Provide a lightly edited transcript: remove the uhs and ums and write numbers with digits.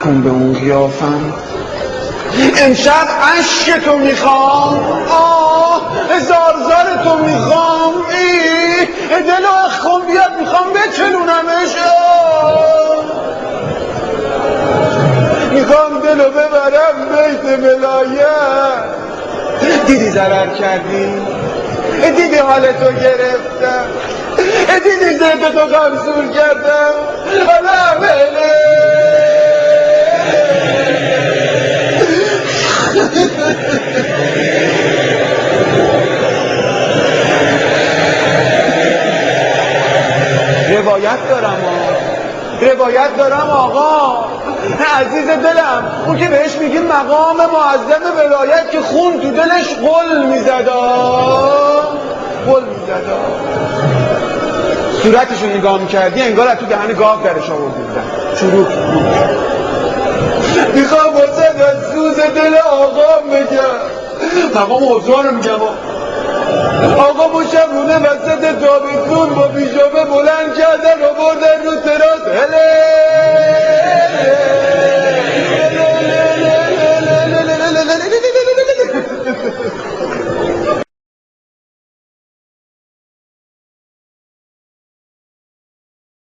کن به اون قیافم امشب عشق تو میخوام، هزار تو میخوام، دل و اخم بیاد میخوام بچلونمش، میخوام دلو ببرم بیت ولایت. دیدی ضرر کردی؟ دیدی حالتو گرفتم؟ دیدی زدتو غمزور کردم؟ حالا بله روایت دارم آقا عزیز دلم، اون که بهش میگیم مقام معظم ولایت که خون تو دلش قل میزدا صورتشو نگاه میکردی انگار از تو دهن گاو درش آورده بودن چروک. میخوام واسه از سوز دل آقا بگم، مقام اوضاع رو میگم آقا ما شبونه وسط تابستون با پیژامه